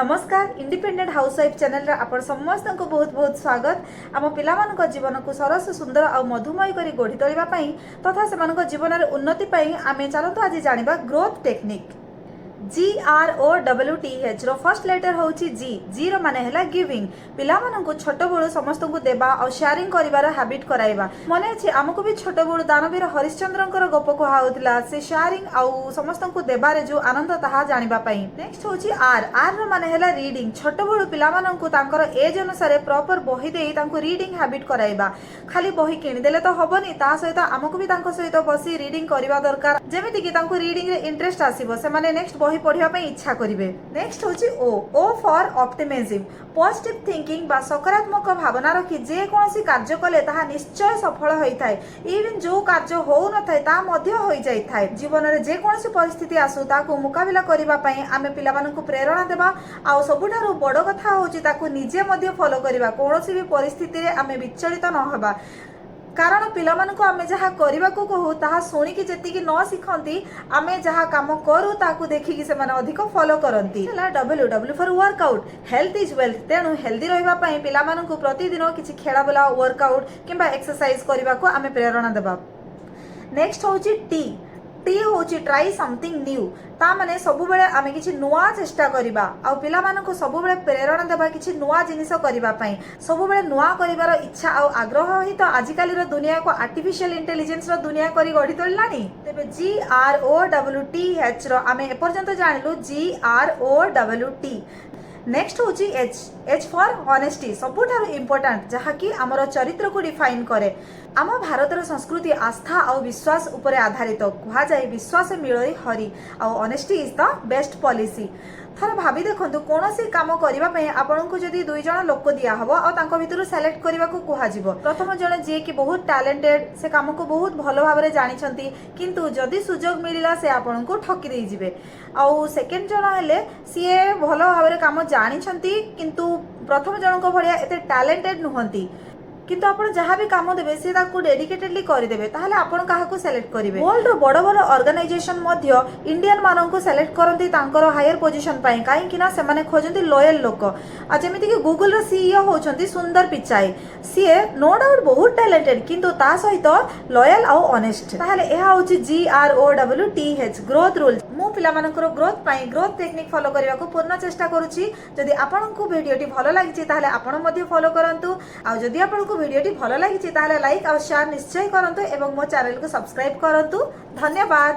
नमस्कार independent housewife channel रे आपण समस्त को बहुत बहुत स्वागत। आम पिलामान जीवन को सरस सुंदर और मधुमय करी गढ़ी तोलिबा पई तथा सेमान जीवन में उन्नति पई आमे चलतो आज जानिबा growth technique. GROWTH row first letter होची जी रो माने हैला गिविंग। पिलामान को छोट बड़ समस्त को देबा और शेयरिंग करिवार हैबिट कराइबा। मने अछि हमको भी छोट बड़ दानवीर हरिश्चंद्रंकर गप को हाउतला से शेयरिंग और समस्त को देबारे जो आनंद ताहा जानिबा पई। नेक्स्ट होची आर रो माने हैला रीडिंग। छोट बड़ पिलामान को तांकर एज अनुसार प्रॉपर बही देई तांको रीडिंग हैबिट कराइबा। खाली बही किनि देले तो हबनी, ता सहित हमको भी तांको सहित बसी रीडिंग करिवा दरकार, जेमिति कि तांको रीडिंग रे इंटरेस्ट आसीबो, से माने नेक्स्ट बही पढ़िया पे इच्छा करिवे। नेक्स्ट होची O for optimism. Positive thinking बा सकारात्मक भावना रखी जे कोनसी कार्य कले ताहा निश्चय सफल होई थाए। इवन जो कार्य हो न थाए ता मध्य होई जाई थाए। जीवन रे जे कोनसी परिस्थिति आसु ताको मुकाबिला करिबा पई आमे पिला मानकु प्रेरणा देबा। आ सबुठारु बड़ कथा होची ताको निजे मध्य फॉलो करिबा। कोनसी भी परिस्थिति रे आमे विचलित न होबा, कारण पिला मानकु आमे जहा करिबा को कहू ताहा सुनी कि जेति कि न सिखंती आमे जहा काम करू ताकू देखि कि से माने अधिक फॉलो करंती। हला W for workout. Health is wealth. तेनु हेल्दी रहबा पई पिला मानकु प्रतिदिन किछि खेला बुला वर्कआउट किंबा एक्सरसाइज करिबा को आमे प्रेरणा देबा। नेक्स्ट होची टी होची ट्राई समथिंग न्यू। ता माने सबु बेले आमे किछि नुवा चेष्टा करिबा आ पिला मानकु सबु बेले प्रेरणा देबा किछि नुवा जिनिस करिबा पई। सबु बेले नुवा करिवार इच्छा आ आग्रह ही तो आजिकाली रो दुनिया को आर्टिफिशियल इंटेलिजेंस रो दुनिया करी गढी तोललानी। तेबे GROWTH रो आमे एपर्यंत जानिलु GROWT। नेक्स्ट होची एच फॉर ऑनेस्टी। सबुठारु इंपोर्टेंट जहा कि हमर चरित्र को डिफाइन करे। आम भारतर संस्कृति आस्था और विश्वास उपरे आधारित। कहा जाए विश्वास मिलई हरि और honesty is the best policy. थर भाभी देखंतु कोनोसी काम करिबा पई आपनकु जदी दुई जण लोक दिया हबो और तांको भितरु सेलेक्ट करिबा को कुहा जिवो। प्रथम जण जे कि बहुत टैलेंटेड, से काम को बहुत भलो भाबरे जानिछंती, किंतु जदी सुजोग मिलिला से आपनकु ठकी देई जिवे। और सेकंड जण हेले सिए भलो भाबरे काम जानिछंती, किंतु प्रथम जणक भलिया एते टैलेंटेड नुहंती, किंतु आपण जहाँ भी काम देबे से ताकू डेडिकेटेडली करिदेबे, ताहले आपण काहाकू सेलेक्ट करिवे। वर्ल्ड रो बड़ बड़ ऑर्गेनाइजेशन मध्य इंडियन माननकू सेलेक्ट करंती तांकर हायर पोजीशन पई, काहे कि ना से माने खोजंती लॉयल लोक। आ जेमिति कि गूगल रो सीईओ होचंती सुंदर पिचाई। सीए नो डाउट बहुत टैलेंटेड, किंतु ता सहित लॉयल और ऑनेस्ट। ताहले एहा होची GROWTH ग्रोथ रूल। मु पिला मानकर ग्रोथ पई ग्रोथ टेक्निक फॉलो करिवा को पूर्ण चेष्टा करूची। जदि आपनकू वीडियोटी भलो लागिची ताहले आपण मध्ये फॉलो करंतु। आ जदि आपनकू वीडियोटी भलो लागिची ताहले लाइक और शेयर निश्चय करंतु एवं मो चैनल को सब्सक्राइब करंतु। धन्यवाद।